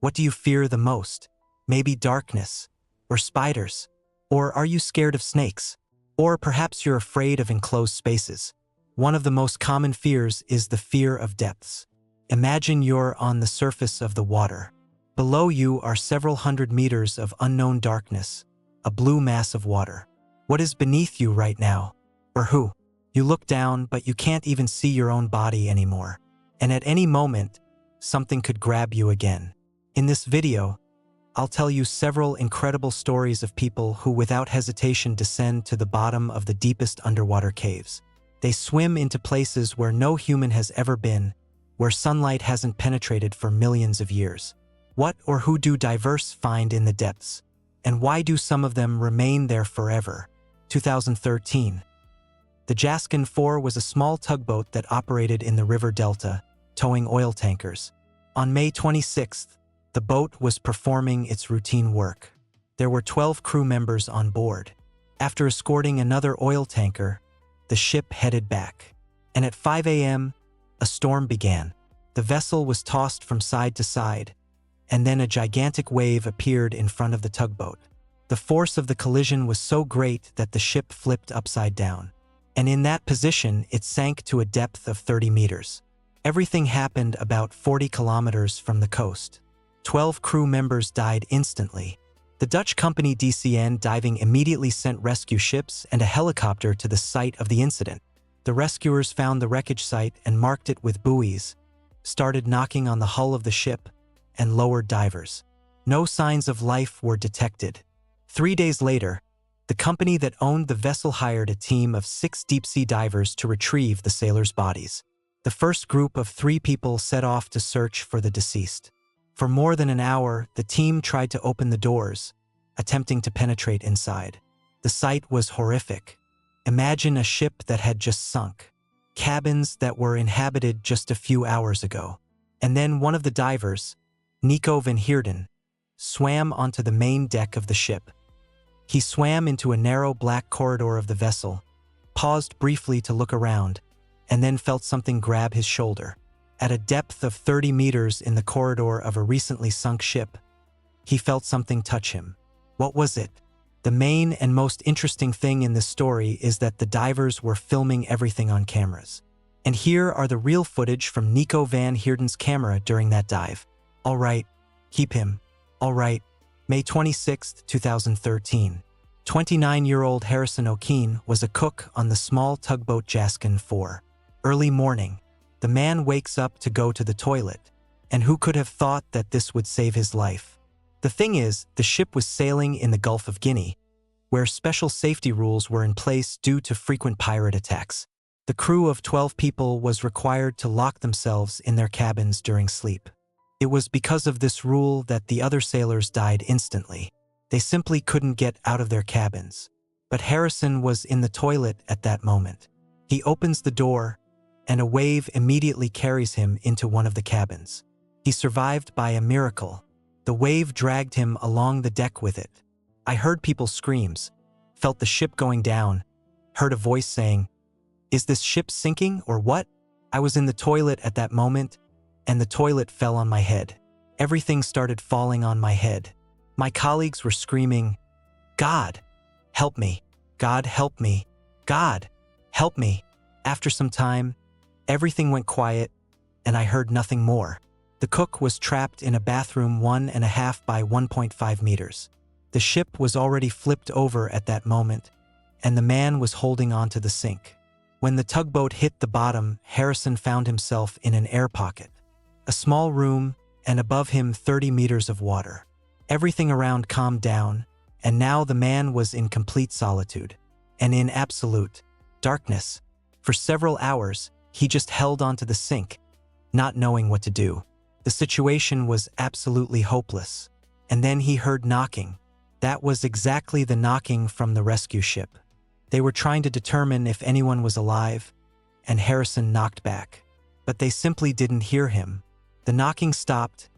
What do you fear the most? Maybe darkness, or spiders, or are you scared of snakes? Or perhaps you're afraid of enclosed spaces. One of the most common fears is the fear of depths. Imagine you're on the surface of the water. Below you are several hundred meters of unknown darkness, a blue mass of water. What is beneath you right now? Or who? You look down, but you can't even see your own body anymore. And at any moment, something could grab you again. In this video, I'll tell you several incredible stories of people who without hesitation descend to the bottom of the deepest underwater caves. They swim into places where no human has ever been, where sunlight hasn't penetrated for millions of years. What or who do divers find in the depths? And why do some of them remain there forever? 2013. The Jaskin 4 was a small tugboat that operated in the river delta, towing oil tankers. On May 26th, the boat was performing its routine work. There were 12 crew members on board. After escorting another oil tanker, the ship headed back. And at 5 a.m., a storm began. The vessel was tossed from side to side, and then a gigantic wave appeared in front of the tugboat. The force of the collision was so great that the ship flipped upside down. And in that position, it sank to a depth of 30 meters. Everything happened about 40 kilometers from the coast. 12 crew members died instantly. The Dutch company DCN Diving immediately sent rescue ships and a helicopter to the site of the incident. The rescuers found the wreckage site and marked it with buoys, started knocking on the hull of the ship, and lowered divers. No signs of life were detected. 3 days later, the company that owned the vessel hired a team of 6 deep-sea divers to retrieve the sailors' bodies. The first group of 3 people set off to search for the deceased. For more than an hour, the team tried to open the doors, attempting to penetrate inside. The sight was horrific. Imagine a ship that had just sunk, cabins that were inhabited just a few hours ago. And then one of the divers, Nico van Heerden, swam onto the main deck of the ship. He swam into a narrow black corridor of the vessel, paused briefly to look around, and then felt something grab his shoulder. At a depth of 30 meters in the corridor of a recently sunk ship, he felt something touch him. What was it? The main and most interesting thing in this story is that the divers were filming everything on cameras. And here are the real footage from Nico van Heerden's camera during that dive. All right, keep him. All right. May 26, 2013. 29-year-old Harrison O'Keen was a cook on the small tugboat Jaskin 4. Early morning, the man wakes up to go to the toilet, and who could have thought that this would save his life? The thing is, the ship was sailing in the Gulf of Guinea, where special safety rules were in place due to frequent pirate attacks. The crew of 12 people was required to lock themselves in their cabins during sleep. It was because of this rule that the other sailors died instantly. They simply couldn't get out of their cabins. But Harrison was in the toilet at that moment. He opens the door, and a wave immediately carries him into one of the cabins. He survived by a miracle. The wave dragged him along the deck with it. I heard people's screams, felt the ship going down, heard a voice saying, "Is this ship sinking or what?" I was in the toilet at that moment, and the toilet fell on my head. Everything started falling on my head. My colleagues were screaming, "God, help me! God, help me! God, help me!" After some time, everything went quiet, and I heard nothing more. The cook was trapped in a bathroom 1.5 by 1.5 meters. The ship was already flipped over at that moment, and the man was holding onto the sink. When the tugboat hit the bottom, Harrison found himself in an air pocket. A small room, and above him 30 meters of water. Everything around calmed down, and now the man was in complete solitude, and in absolute darkness. For several hours, he just held onto the sink, not knowing what to do. The situation was absolutely hopeless. And then he heard knocking. That was exactly the knocking from the rescue ship. They were trying to determine if anyone was alive, and Harrison knocked back. But they simply didn't hear him. The knocking stopped,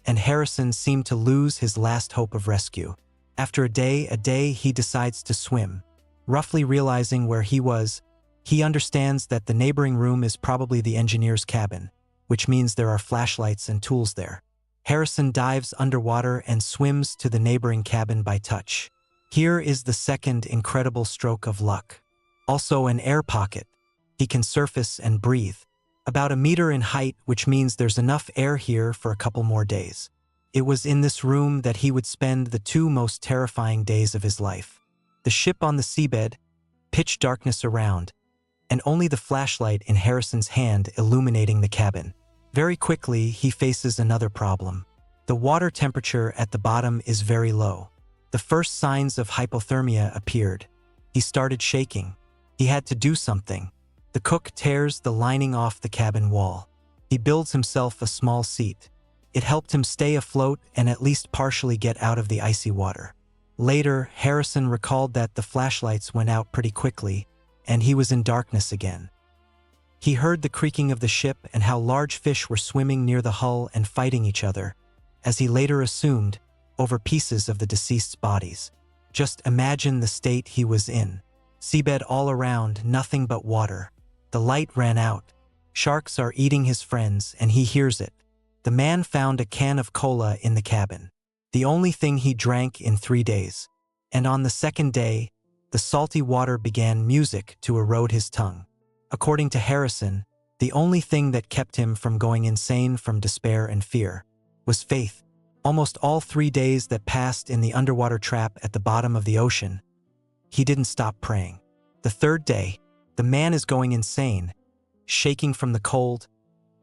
and Harrison seemed to lose his last hope of rescue. After a day, he decides to swim. Roughly realizing where he was, he understands that the neighboring room is probably the engineer's cabin, which means there are flashlights and tools there. Harrison dives underwater and swims to the neighboring cabin by touch. Here is the second incredible stroke of luck. Also an air pocket. He can surface and breathe. About a meter in height, which means there's enough air here for a couple more days. It was in this room that he would spend the two most terrifying days of his life. The ship on the seabed, pitch darkness around, and only the flashlight in Harrison's hand illuminating the cabin. Very quickly, he faces another problem. The water temperature at the bottom is very low. The first signs of hypothermia appeared. He started shaking. He had to do something. The cook tears the lining off the cabin wall. He builds himself a small seat. It helped him stay afloat and at least partially get out of the icy water. Later, Harrison recalled that the flashlights went out pretty quickly, and he was in darkness again. He heard the creaking of the ship and how large fish were swimming near the hull and fighting each other, as he later assumed, over pieces of the deceased's bodies. Just imagine the state he was in. Seabed all around, nothing but water. The light ran out. Sharks are eating his friends, and he hears it. The man found a can of cola in the cabin, the only thing he drank in 3 days. And on the second day, the salty water began music to erode his tongue. According to Harrison, the only thing that kept him from going insane from despair and fear was faith. Almost all 3 days that passed in the underwater trap at the bottom of the ocean, he didn't stop praying. The third day, the man is going insane, shaking from the cold.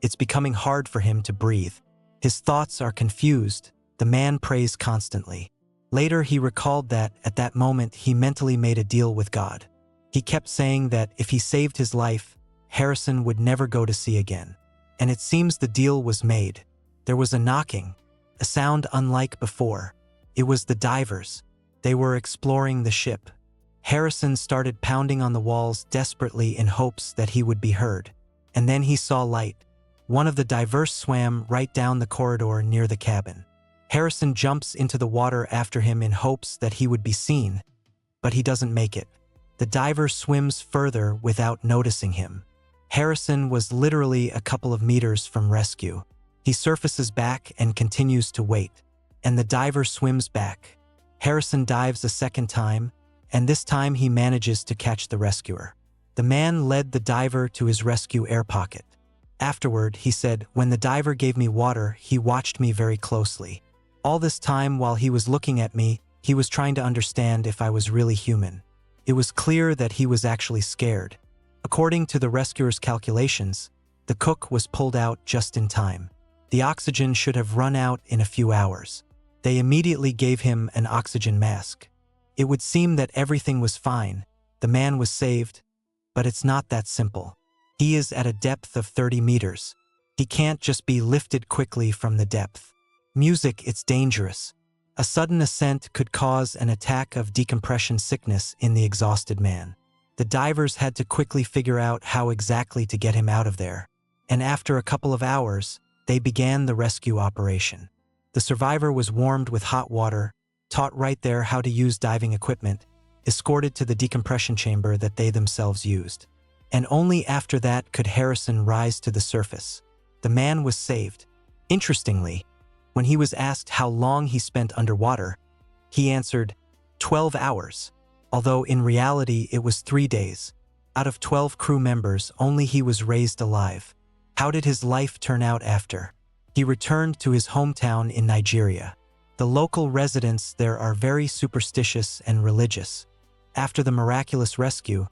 It's becoming hard for him to breathe. His thoughts are confused. The man prays constantly. Later, he recalled that, at that moment, he mentally made a deal with God. He kept saying that if he saved his life, Harrison would never go to sea again. And it seems the deal was made. There was a knocking, a sound unlike before. It was the divers. They were exploring the ship. Harrison started pounding on the walls desperately in hopes that he would be heard. And then he saw light. One of the divers swam right down the corridor near the cabin. Harrison jumps into the water after him in hopes that he would be seen, but he doesn't make it. The diver swims further without noticing him. Harrison was literally a couple of meters from rescue. He surfaces back and continues to wait, and the diver swims back. Harrison dives a second time, and this time he manages to catch the rescuer. The man led the diver to his rescue air pocket. Afterward, he said, "When the diver gave me water, he watched me very closely. All this time while he was looking at me, he was trying to understand if I was really human. It was clear that he was actually scared." According to the rescuer's calculations, the cook was pulled out just in time. The oxygen should have run out in a few hours. They immediately gave him an oxygen mask. It would seem that everything was fine. The man was saved, but it's not that simple. He is at a depth of 30 meters. He can't just be lifted quickly from the depth. Music, it's dangerous. A sudden ascent could cause an attack of decompression sickness in the exhausted man. The divers had to quickly figure out how exactly to get him out of there. And after a couple of hours, they began the rescue operation. The survivor was warmed with hot water, taught right there how to use diving equipment, escorted to the decompression chamber that they themselves used. And only after that could Harrison rise to the surface. The man was saved. Interestingly, when he was asked how long he spent underwater, he answered, 12 hours, although in reality it was 3 days. Out of 12 crew members, only he was raised alive. How did his life turn out after? He returned to his hometown in Nigeria. The local residents there are very superstitious and religious. After the miraculous rescue,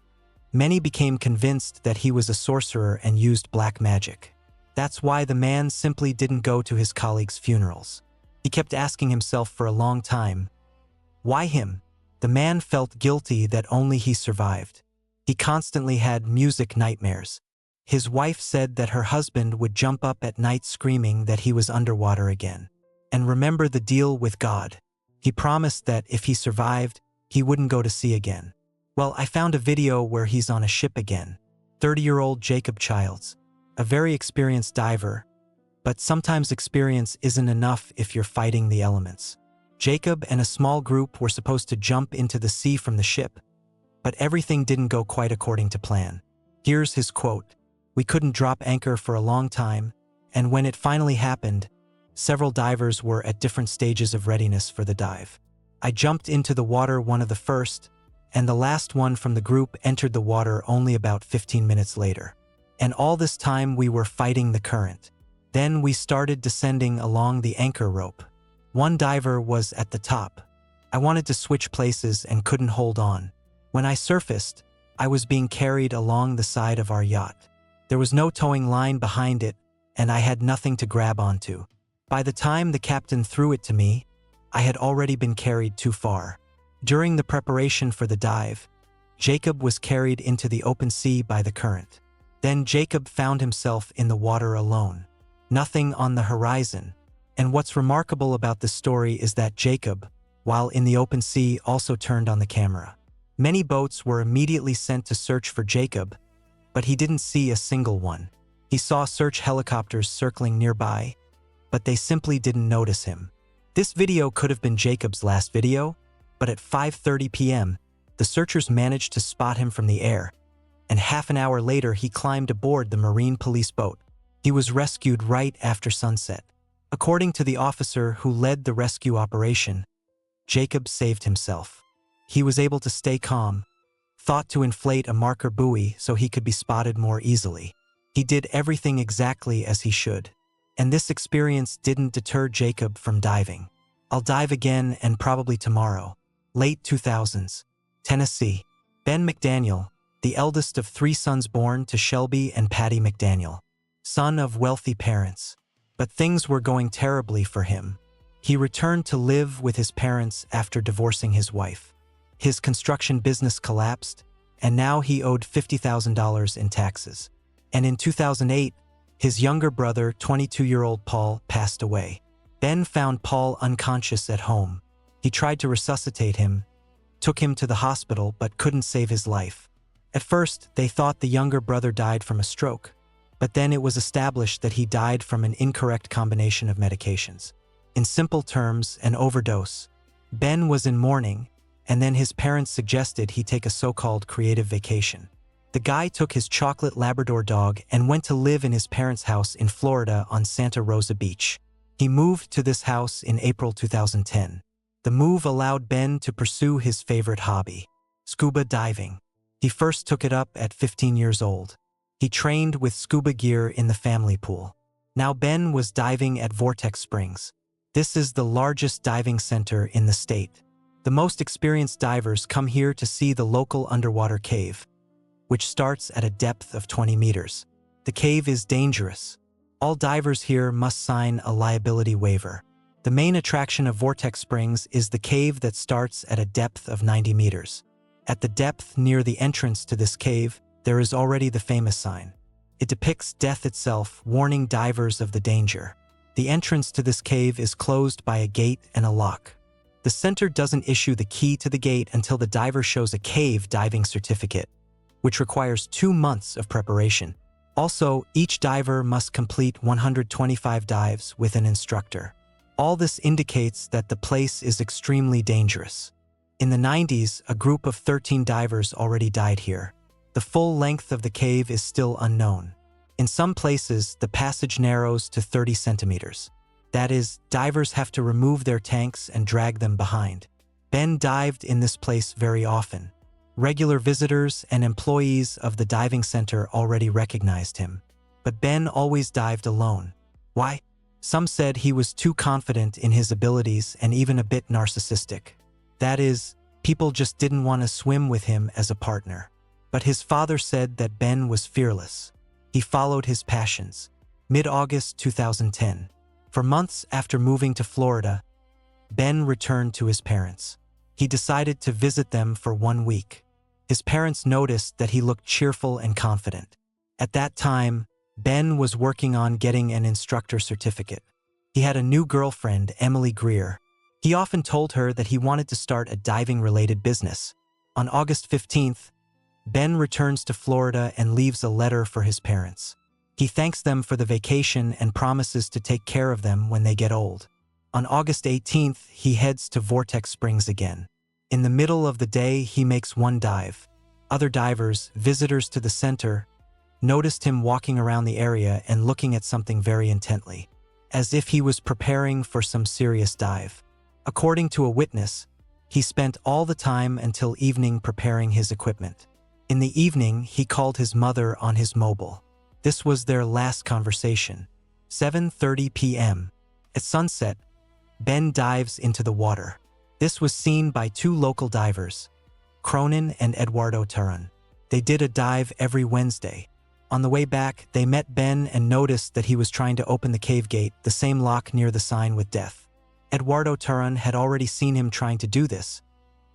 many became convinced that he was a sorcerer and used black magic. That's why the man simply didn't go to his colleagues' funerals. He kept asking himself for a long time, why him? The man felt guilty that only he survived. He constantly had music nightmares. His wife said that her husband would jump up at night screaming that he was underwater again. And remember the deal with God. He promised that if he survived, he wouldn't go to sea again. Well, I found a video where he's on a ship again. 30-year-old Jacob Childs, a very experienced diver, but sometimes experience isn't enough if you're fighting the elements. Jacob and a small group were supposed to jump into the sea from the ship, but everything didn't go quite according to plan. Here's his quote, "We couldn't drop anchor for a long time, and when it finally happened, Several divers were at different stages of readiness for the dive. I jumped into the water one of the first, and the last one from the group entered the water only about 15 minutes later. And all this time we were fighting the current. Then we started descending along the anchor rope. One diver was at the top. I wanted to switch places and couldn't hold on. When I surfaced, I was being carried along the side of our yacht. There was no towing line behind it, and I had nothing to grab onto. By the time the captain threw it to me, I had already been carried too far. During the preparation for the dive, Jacob was carried into the open sea by the current. Then Jacob found himself in the water alone. Nothing on the horizon. And what's remarkable about this story is that Jacob, while in the open sea, also turned on the camera. Many boats were immediately sent to search for Jacob, but he didn't see a single one. He saw search helicopters circling nearby, but they simply didn't notice him. This video could have been Jacob's last video, but at 5:30 p.m., the searchers managed to spot him from the air, and half an hour later he climbed aboard the Marine Police boat. He was rescued right after sunset. According to the officer who led the rescue operation, Jacob saved himself. He was able to stay calm, thought to inflate a marker buoy so he could be spotted more easily. He did everything exactly as he should. And this experience didn't deter Jacob from diving. I'll dive again, and probably tomorrow. Late 2000s. Tennessee. Ben McDaniel, the eldest of 3 sons born to Shelby and Patty McDaniel. Son of wealthy parents. But things were going terribly for him. He returned to live with his parents after divorcing his wife. His construction business collapsed, and now he owed $50,000 in taxes. And in 2008, his younger brother, 22-year-old Paul, passed away. Ben found Paul unconscious at home. He tried to resuscitate him, took him to the hospital, but couldn't save his life. At first, they thought the younger brother died from a stroke, but then it was established that he died from an incorrect combination of medications. In simple terms, an overdose. Ben was in mourning, and then his parents suggested he take a so-called creative vacation. The guy took his chocolate Labrador dog and went to live in his parents' house in Florida on Santa Rosa Beach. He moved to this house in April 2010. The move allowed Ben to pursue his favorite hobby, scuba diving. He first took it up at 15 years old. He trained with scuba gear in the family pool. Now Ben was diving at Vortex Springs. This is the largest diving center in the state. The most experienced divers come here to see the local underwater cave, which starts at a depth of 20 meters. The cave is dangerous. All divers here must sign a liability waiver. The main attraction of Vortex Springs is the cave that starts at a depth of 90 meters. At the depth near the entrance to this cave, there is already the famous sign. It depicts death itself, warning divers of the danger. The entrance to this cave is closed by a gate and a lock. The center doesn't issue the key to the gate until the diver shows a cave diving certificate, which requires 2 months of preparation. Also, each diver must complete 125 dives with an instructor. All this indicates that the place is extremely dangerous. In the 90s, a group of 13 divers already died here. The full length of the cave is still unknown. In some places, the passage narrows to 30 centimeters. That is, divers have to remove their tanks and drag them behind. Ben dived in this place very often. Regular visitors and employees of the diving center already recognized him. But Ben always dived alone. Why? Some said he was too confident in his abilities and even a bit narcissistic. That is, people just didn't want to swim with him as a partner. But his father said that Ben was fearless. He followed his passions. Mid-August 2010. For months after moving to Florida, Ben returned to his parents. He decided to visit them for 1 week. His parents noticed that he looked cheerful and confident. At that time, Ben was working on getting an instructor certificate. He had a new girlfriend, Emily Greer. He often told her that he wanted to start a diving-related business. On August 15th, Ben returns to Florida and leaves a letter for his parents. He thanks them for the vacation and promises to take care of them when they get old. On August 18th, he heads to Vortex Springs again. In the middle of the day, he makes one dive. Other divers, visitors to the center, noticed him walking around the area and looking at something very intently. as if he was preparing for some serious dive. According to a witness, he spent all the time until evening preparing his equipment. In the evening, he called his mother on his mobile. This was their last conversation. 7:30 p.m. At sunset, Ben dives into the water. This was seen by two local divers, Cronin and Eduardo Turan. They did a dive every Wednesday. On the way back, they met Ben and noticed that he was trying to open the cave gate, the same lock near the sign with death. Eduardo Turan had already seen him trying to do this,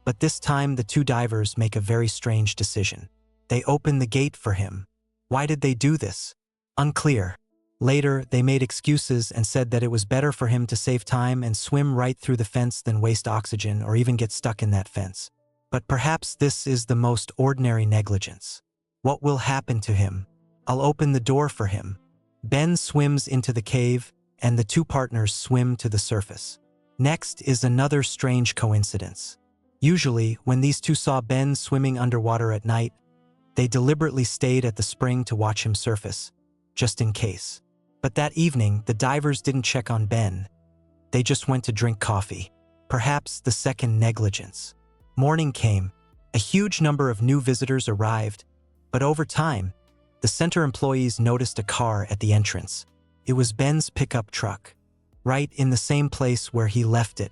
but this time the two divers make a very strange decision. They open the gate for him. Why did they do this? Unclear. Later, they made excuses and said that it was better for him to save time and swim right through the fence than waste oxygen or even get stuck in that fence. But perhaps this is the most ordinary negligence. What will happen to him? I'll open the door for him. Ben swims into the cave, and the two partners swim to the surface. Next is another strange coincidence. Usually, when these two saw Ben swimming underwater at night, they deliberately stayed at the spring to watch him surface, just in case. But that evening, the divers didn't check on Ben. They just went to drink coffee. Perhaps the second negligence. Morning came. A huge number of new visitors arrived, but over time, the center employees noticed a car at the entrance. It was Ben's pickup truck, right in the same place where he left it.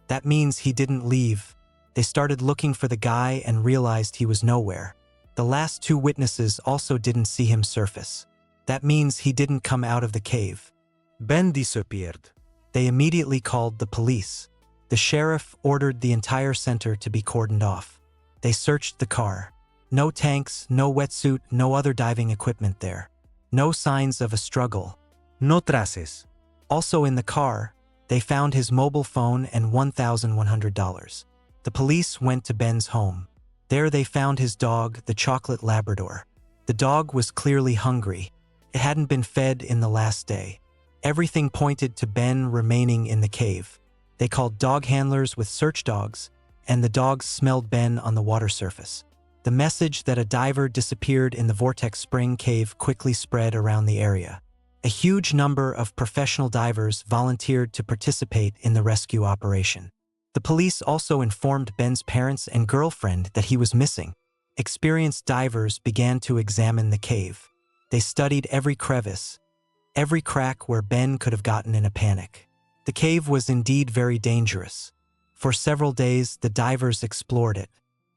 That means he didn't leave. They started looking for the guy and realized he was nowhere. The last two witnesses also didn't see him surface. That means he didn't come out of the cave. Ben disappeared. They immediately called the police. The sheriff ordered the entire center to be cordoned off. They searched the car. No tanks, no wetsuit, no other diving equipment there. No signs of a struggle. No traces. Also in the car, they found his mobile phone and $1,100. The police went to Ben's home. There they found his dog, the chocolate Labrador. The dog was clearly hungry. It hadn't been fed in the last day. Everything pointed to Ben remaining in the cave. They called dog handlers with search dogs, and the dogs smelled Ben on the water surface. The message that a diver disappeared in the Vortex Spring cave quickly spread around the area. A huge number of professional divers volunteered to participate in the rescue operation. The police also informed Ben's parents and girlfriend that he was missing. Experienced divers began to examine the cave. They studied every crevice, every crack where Ben could have gotten in a panic. The cave was indeed very dangerous. For several days, the divers explored it.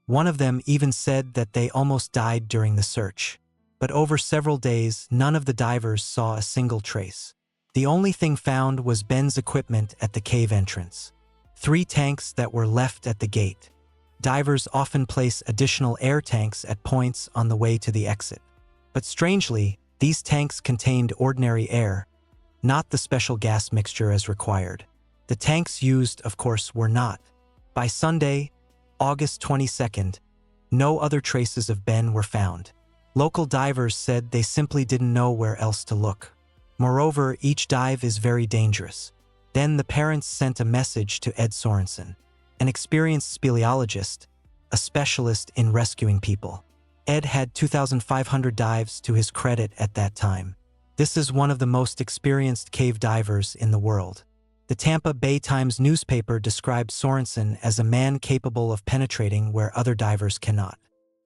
One of them even said that they almost died during the search. But over several days, none of the divers saw a single trace. The only thing found was Ben's equipment at the cave entrance. 3 tanks that were left at the gate. Divers often place additional air tanks at points on the way to the exit. But strangely, these tanks contained ordinary air, not the special gas mixture as required. The tanks used, of course, were not. By Sunday, August 22nd, no other traces of Ben were found. Local divers said they simply didn't know where else to look. Moreover, each dive is very dangerous. Then the parents sent a message to Ed Sorensen, an experienced speleologist, a specialist in rescuing people. Ed had 2,500 dives to his credit at that time. This is one of the most experienced cave divers in the world. The Tampa Bay Times newspaper described Sorensen as a man capable of penetrating where other divers cannot.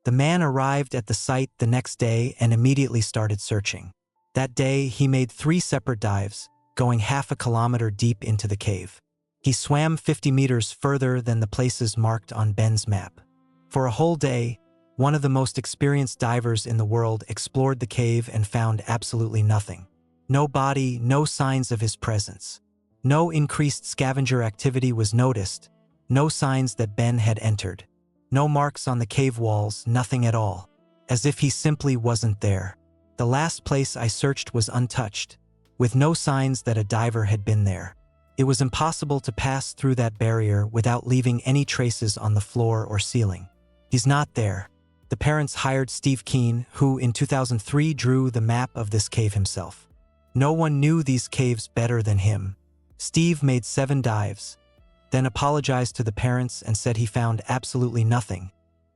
The man arrived at the site the next day and immediately started searching. That day, he made 3 separate dives, going half a kilometer deep into the cave. He swam 50 meters further than the places marked on Ben's map. For a whole day, one of the most experienced divers in the world explored the cave and found absolutely nothing. No body, no signs of his presence. No increased scavenger activity was noticed, no signs that Ben had entered. No marks on the cave walls, nothing at all. As if he simply wasn't there. The last place I searched was untouched, with no signs that a diver had been there. It was impossible to pass through that barrier without leaving any traces on the floor or ceiling. He's not there. The parents hired Steve Keane, who in 2003 drew the map of this cave himself. No one knew these caves better than him. Steve made 7 dives, then apologized to the parents and said he found absolutely nothing,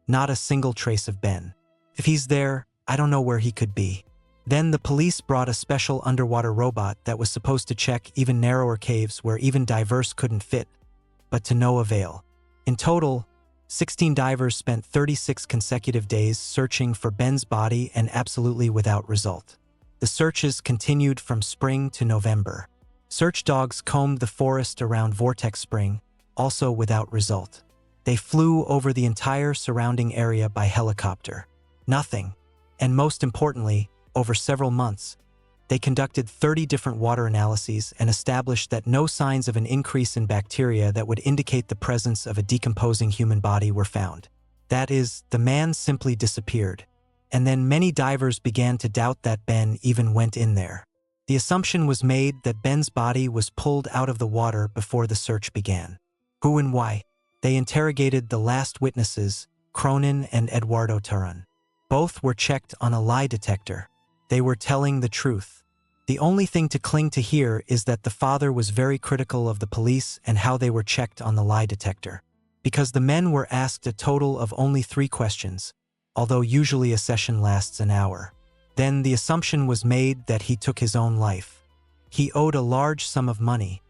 not a single trace of Ben. If he's there, I don't know where he could be. Then the police brought a special underwater robot that was supposed to check even narrower caves where even divers couldn't fit, but to no avail. In total, 16 divers spent 36 consecutive days searching for Ben's body and absolutely without result. The searches continued from spring to November. Search dogs combed the forest around Vortex Spring, also without result. They flew over the entire surrounding area by helicopter. Nothing. And most importantly, over several months, they conducted 30 different water analyses and established that no signs of an increase in bacteria that would indicate the presence of a decomposing human body were found. That is, the man simply disappeared. And then many divers began to doubt that Ben even went in there. The assumption was made that Ben's body was pulled out of the water before the search began. Who and why? They interrogated the last witnesses, Cronin and Eduardo Turan. Both were checked on a lie detector. They were telling the truth. The only thing to cling to here is that the father was very critical of the police and how they were checked on the lie detector. Because the men were asked a total of only 3 questions, although usually a session lasts an hour. Then the assumption was made that he took his own life. He owed a large sum of money.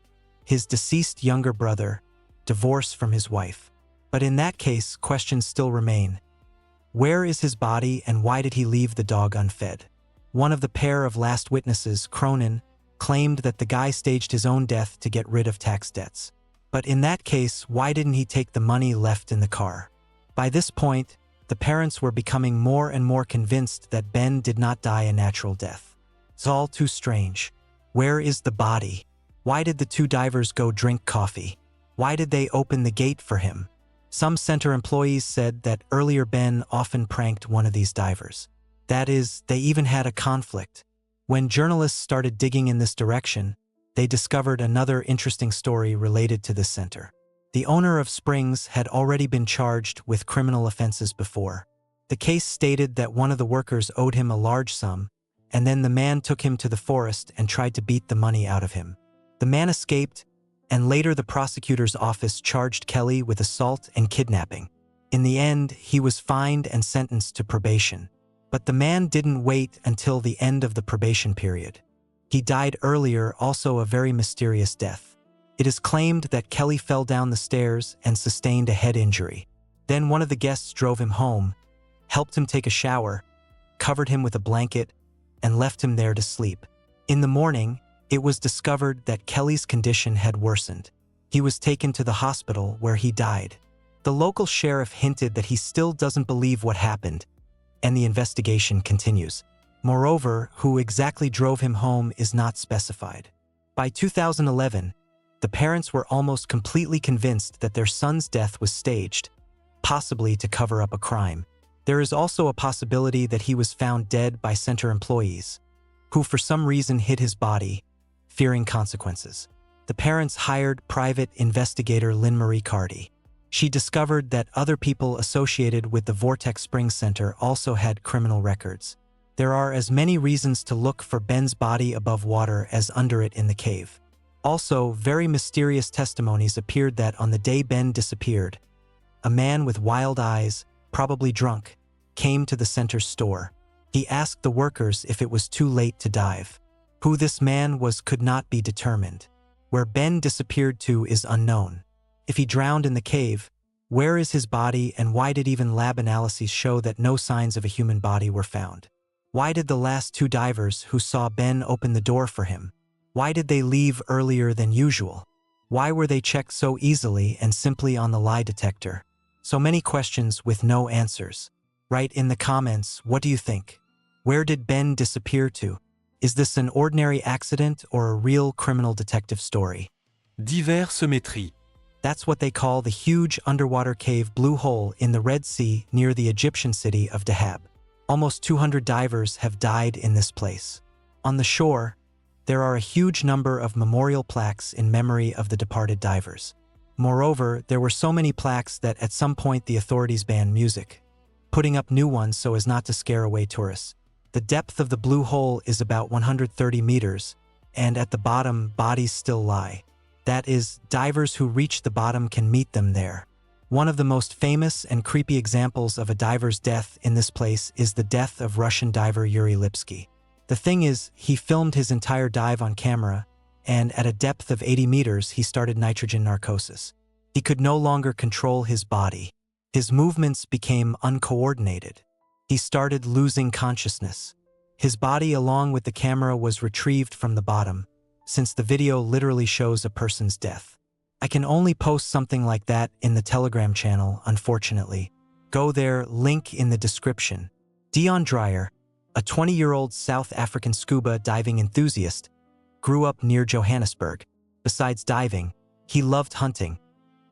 His deceased younger brother, divorce from his wife. But in that case, questions still remain. Where is his body and why did he leave the dog unfed? One of the pair of last witnesses, Cronin, claimed that the guy staged his own death to get rid of tax debts. But in that case, why didn't he take the money left in the car? By this point, the parents were becoming more and more convinced that Ben did not die a natural death. It's all too strange. Where is the body? Why did the 2 divers go drink coffee? Why did they open the gate for him? Some center employees said that earlier Ben often pranked one of these divers. That is, they even had a conflict. When journalists started digging in this direction, they discovered another interesting story related to this center. The owner of Springs had already been charged with criminal offenses before. The case stated that one of the workers owed him a large sum, and then the man took him to the forest and tried to beat the money out of him. The man escaped, and later the prosecutor's office charged Kelly with assault and kidnapping. In the end, he was fined and sentenced to probation. But the man didn't wait until the end of the probation period. He died earlier, also a very mysterious death. It is claimed that Kelly fell down the stairs and sustained a head injury. Then one of the guests drove him home, helped him take a shower, covered him with a blanket, and left him there to sleep. In the morning, it was discovered that Kelly's condition had worsened. He was taken to the hospital where he died. The local sheriff hinted that he still doesn't believe what happened, and the investigation continues. Moreover, who exactly drove him home is not specified. By 2011, the parents were almost completely convinced that their son's death was staged, possibly to cover up a crime. There is also a possibility that he was found dead by center employees, who for some reason hid his body, fearing consequences. The parents hired private investigator Lynn Marie Carty. She discovered that other people associated with the Vortex Springs Center also had criminal records. There are as many reasons to look for Ben's body above water as under it in the cave. Also, very mysterious testimonies appeared that on the day Ben disappeared, a man with wild eyes, probably drunk, came to the center's store. He asked the workers if it was too late to dive. Who this man was could not be determined. Where Ben disappeared to is unknown. If he drowned in the cave, where is his body and why did even lab analyses show that no signs of a human body were found? Why did the last 2 divers who saw Ben open the door for him? Why did they leave earlier than usual? Why were they checked so easily and simply on the lie detector? So many questions with no answers. Write in the comments, what do you think? Where did Ben disappear to? Is this an ordinary accident or a real criminal detective story? Diversemétrie. That's what they call the huge underwater cave Blue Hole in the Red Sea near the Egyptian city of Dahab. Almost 200 divers have died in this place. On the shore, there are a huge number of memorial plaques in memory of the departed divers. Moreover, there were so many plaques that at some point the authorities banned music, putting up new ones so as not to scare away tourists. The depth of the Blue Hole is about 130 meters, and at the bottom, bodies still lie. That is, divers who reach the bottom can meet them there. One of the most famous and creepy examples of a diver's death in this place is the death of Russian diver Yuri Lipsky. The thing is, he filmed his entire dive on camera, and at a depth of 80 meters, he started nitrogen narcosis. He could no longer control his body. His movements became uncoordinated. He started losing consciousness. His body, along with the camera, was retrieved from the bottom, since the video literally shows a person's death. I can only post something like that in the Telegram channel, unfortunately. Go there, link in the description. Dion Dreyer, a 20-year-old South African scuba diving enthusiast, grew up near Johannesburg. Besides diving, he loved hunting,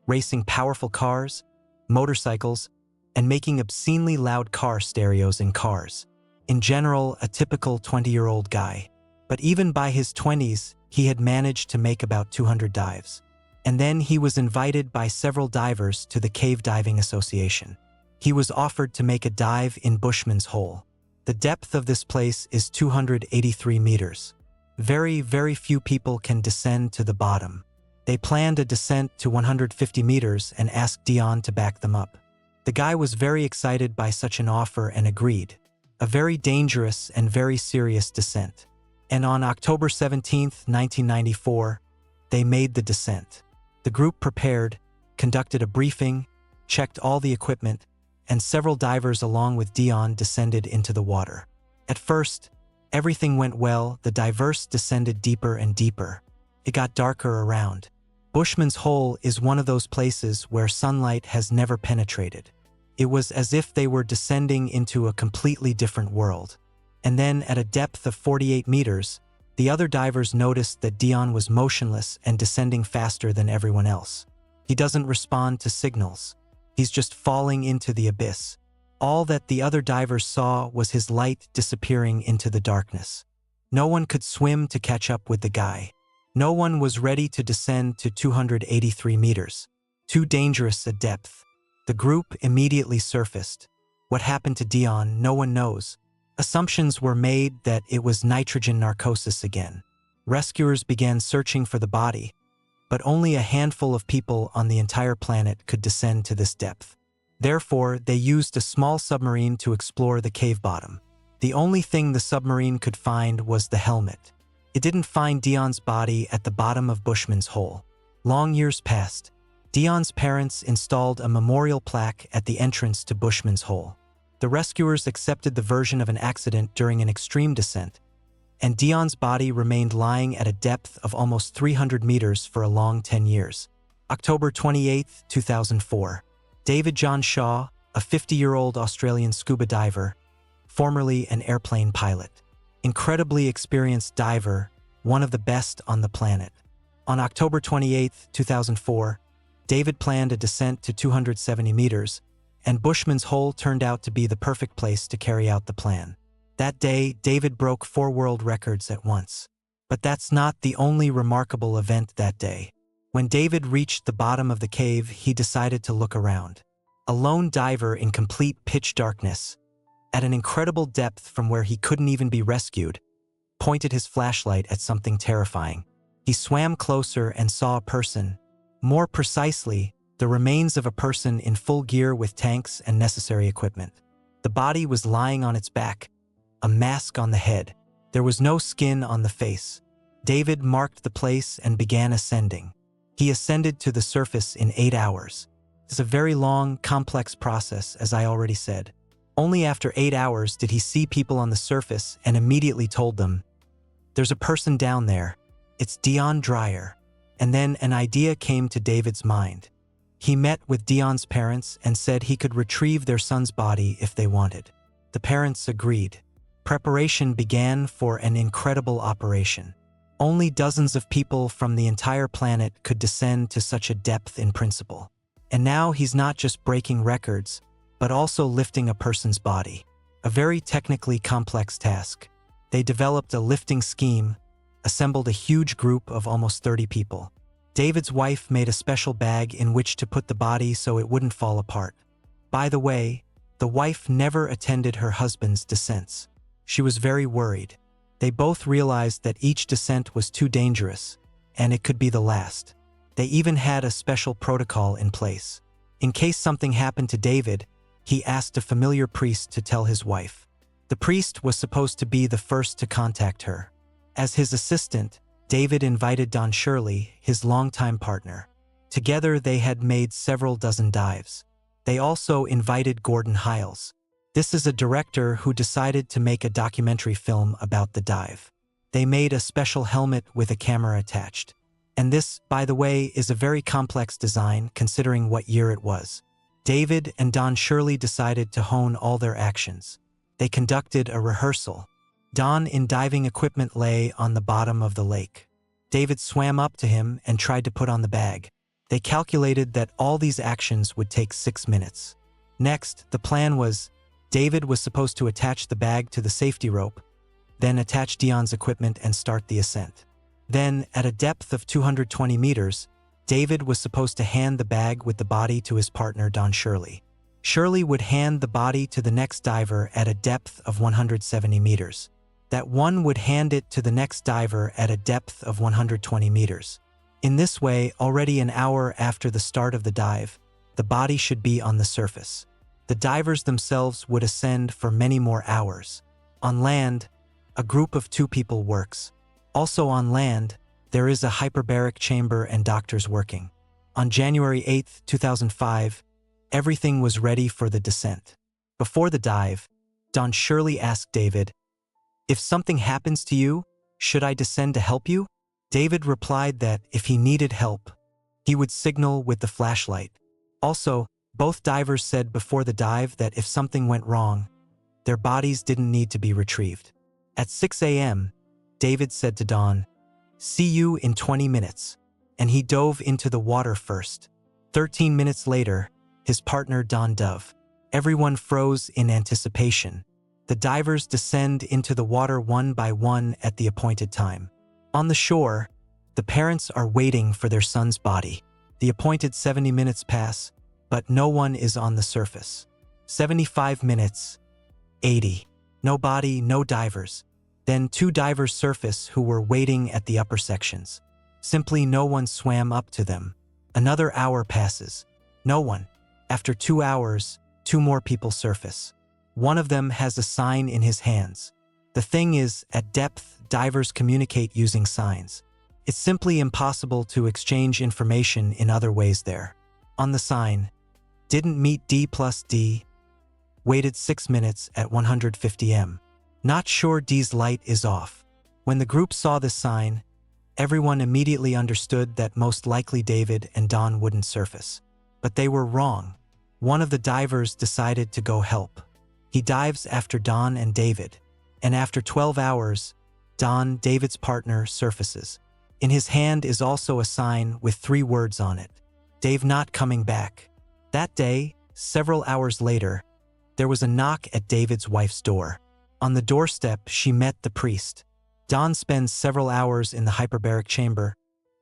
racing powerful cars, motorcycles, and making obscenely loud car stereos in cars. In general, a typical 20-year-old guy. But even by his 20s, he had managed to make about 200 dives. And then he was invited by several divers to the Cave Diving Association. He was offered to make a dive in Bushman's Hole. The depth of this place is 283 meters. Very, very few people can descend to the bottom. They planned a descent to 150 meters and asked Dion to back them up. The guy was very excited by such an offer and agreed. A very dangerous and very serious descent. And on October 17, 1994, they made the descent. The group prepared, conducted a briefing, checked all the equipment, and several divers along with Dion descended into the water. At first, everything went well. The divers descended deeper and deeper. It got darker around. Bushman's Hole is one of those places where sunlight has never penetrated. It was as if they were descending into a completely different world. And then, at a depth of 48 meters, the other divers noticed that Dion was motionless and descending faster than everyone else. He doesn't respond to signals. He's just falling into the abyss. All that the other divers saw was his light disappearing into the darkness. No one could swim to catch up with the guy. No one was ready to descend to 283 meters. Too dangerous a depth. The group immediately surfaced. What happened to Dion, no one knows. Assumptions were made that it was nitrogen narcosis again. Rescuers began searching for the body, but only a handful of people on the entire planet could descend to this depth. Therefore, they used a small submarine to explore the cave bottom. The only thing the submarine could find was the helmet. It didn't find Dion's body at the bottom of Bushman's Hole. Long years passed. Dion's parents installed a memorial plaque at the entrance to Bushman's Hole. The rescuers accepted the version of an accident during an extreme descent, and Dion's body remained lying at a depth of almost 300 meters for a long 10 years. October 28, 2004. David John Shaw, a 50-year-old Australian scuba diver, formerly an airplane pilot. Incredibly experienced diver, one of the best on the planet. On October 28, 2004, David planned a descent to 270 meters, and Bushman's Hole turned out to be the perfect place to carry out the plan. That day, David broke 4 world records at once. But that's not the only remarkable event that day. When David reached the bottom of the cave, he decided to look around. A lone diver in complete pitch darkness, at an incredible depth from where he couldn't even be rescued, pointed his flashlight at something terrifying. He swam closer and saw a person. More precisely, the remains of a person in full gear with tanks and necessary equipment. The body was lying on its back, a mask on the head. There was no skin on the face. David marked the place and began ascending. He ascended to the surface in 8 hours. It's a very long, complex process, as I already said. Only after 8 hours did he see people on the surface and immediately told them, "There's a person down there. It's Dion Dreyer." And then an idea came to David's mind. He met with Dion's parents and said he could retrieve their son's body if they wanted. The parents agreed. Preparation began for an incredible operation. Only dozens of people from the entire planet could descend to such a depth in principle. And now he's not just breaking records, but also lifting a person's body. A very technically complex task. They developed a lifting scheme, assembled a huge group of almost 30 people. David's wife made a special bag in which to put the body so it wouldn't fall apart. By the way, the wife never attended her husband's descents. She was very worried. They both realized that each descent was too dangerous, and it could be the last. They even had a special protocol in place. In case something happened to David, he asked a familiar priest to tell his wife. The priest was supposed to be the first to contact her. As his assistant, David invited Don Shirley, his longtime partner. Together they had made several dozen dives. They also invited Gordon Hiles. This is a director who decided to make a documentary film about the dive. They made a special helmet with a camera attached. And this, by the way, is a very complex design considering what year it was. David and Don Shirley decided to hone all their actions. They conducted a rehearsal. Don in diving equipment lay on the bottom of the lake. David swam up to him and tried to put on the bag. They calculated that all these actions would take 6 minutes. Next, the plan was, David was supposed to attach the bag to the safety rope, then attach Dion's equipment and start the ascent. Then, at a depth of 220 meters, David was supposed to hand the bag with the body to his partner Don Shirley. Shirley would hand the body to the next diver at a depth of 170 meters. That one would hand it to the next diver at a depth of 120 meters. In this way, already an hour after the start of the dive, the body should be on the surface. The divers themselves would ascend for many more hours. On land, a group of 2 people works. Also on land, there is a hyperbaric chamber and doctors working. On January 8, 2005, everything was ready for the descent. Before the dive, Don Shirley asked David, "If something happens to you, should I descend to help you?" David replied that if he needed help, he would signal with the flashlight. Also, both divers said before the dive that if something went wrong, their bodies didn't need to be retrieved. At 6 a.m., David said to Don, "See you in 20 minutes," and he dove into the water first. 13 minutes later, his partner Don dove. Everyone froze in anticipation. The divers descend into the water one by one at the appointed time. On the shore, the parents are waiting for their son's body. The appointed 70 minutes pass, but no one is on the surface. 75 minutes, 80. No body, no divers. Then 2 divers surface who were waiting at the upper sections. Simply no one swam up to them. Another hour passes. No one. After 2 hours, 2 more people surface. One of them has a sign in his hands. The thing is, at depth, divers communicate using signs. It's simply impossible to exchange information in other ways there. On the sign, "Didn't meet D plus D. Waited 6 minutes at 150 m. Not sure D's light is off." When the group saw this sign, everyone immediately understood that most likely David and Don wouldn't surface. But they were wrong. One of the divers decided to go help. He dives after Don and David, and after 12 hours, Don, David's partner, surfaces. In his hand is also a sign with 3 words on it. "Dave not coming back." That day, several hours later, there was a knock at David's wife's door. On the doorstep, she met the priest. Don spends several hours in the hyperbaric chamber,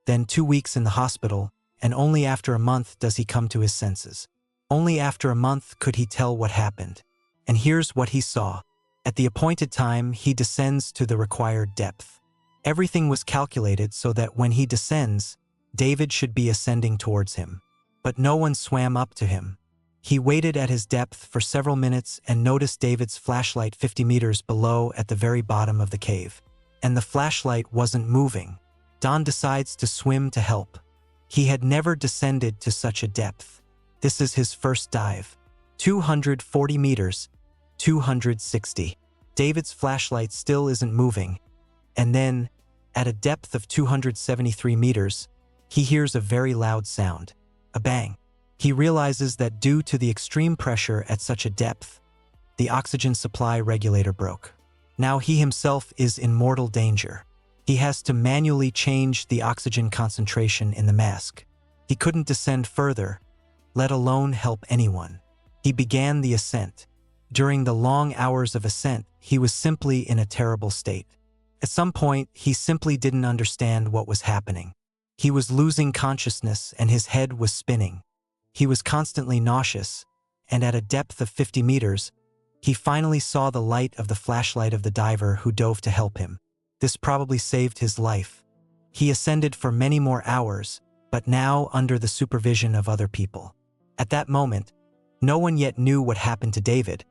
then 2 weeks in the hospital, and only after a month does he come to his senses. Only after a month could he tell what happened. And here's what he saw. At the appointed time, he descends to the required depth. Everything was calculated so that when he descends, David should be ascending towards him. But no one swam up to him. He waited at his depth for several minutes and noticed David's flashlight 50 meters below at the very bottom of the cave. And the flashlight wasn't moving. Don decides to swim to help. He had never descended to such a depth. This is his first dive. 240 meters, 260. David's flashlight still isn't moving. And then, at a depth of 273 meters, he hears a very loud sound. A bang. He realizes that due to the extreme pressure at such a depth, the oxygen supply regulator broke. Now he himself is in mortal danger. He has to manually change the oxygen concentration in the mask. He couldn't descend further, let alone help anyone. He began the ascent. During the long hours of ascent, he was simply in a terrible state. At some point, he simply didn't understand what was happening. He was losing consciousness and his head was spinning. He was constantly nauseous, and at a depth of 50 meters, he finally saw the light of the flashlight of the diver who dove to help him. This probably saved his life. He ascended for many more hours, but now under the supervision of other people. At that moment, no one yet knew what happened to David,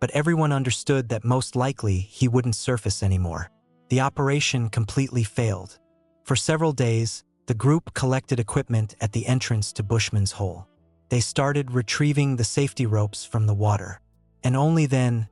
but everyone understood that most likely he wouldn't surface anymore. The operation completely failed. For several days, the group collected equipment at the entrance to Bushman's Hole. They started retrieving the safety ropes from the water. And only then,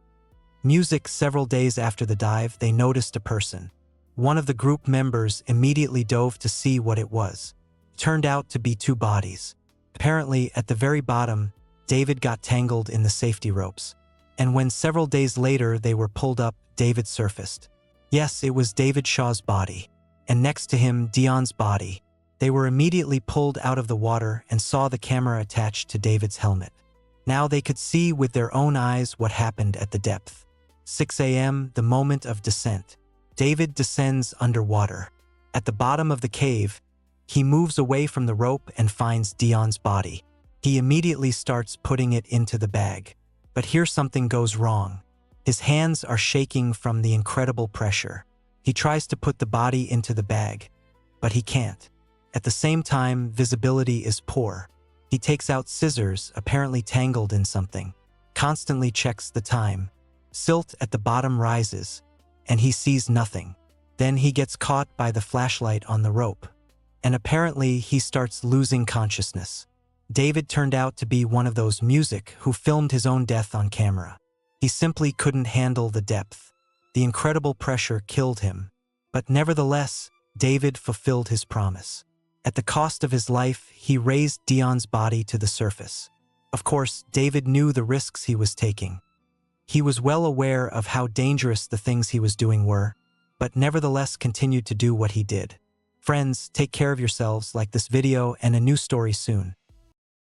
several days after the dive, they noticed a person. One of the group members immediately dove to see what it was. It turned out to be two bodies. Apparently, at the very bottom, David got tangled in the safety ropes. And when several days later they were pulled up, David surfaced. Yes, it was David Shaw's body. And next to him, Dion's body. They were immediately pulled out of the water and saw the camera attached to David's helmet. Now they could see with their own eyes what happened at the depth. 6 a.m., the moment of descent. David descends underwater. At the bottom of the cave, he moves away from the rope and finds Dion's body. He immediately starts putting it into the bag. But here something goes wrong. His hands are shaking from the incredible pressure. He tries to put the body into the bag, but he can't. At the same time, visibility is poor. He takes out scissors, apparently tangled in something, constantly checks the time. Silt at the bottom rises, and he sees nothing. Then he gets caught by the flashlight on the rope, and apparently he starts losing consciousness. David turned out to be one of those who filmed his own death on camera. He simply couldn't handle the depth. The incredible pressure killed him. But nevertheless, David fulfilled his promise. At the cost of his life, he raised Dion's body to the surface. Of course, David knew the risks he was taking. He was well aware of how dangerous the things he was doing were, but nevertheless continued to do what he did. Friends, take care of yourselves, like this video and a new story soon.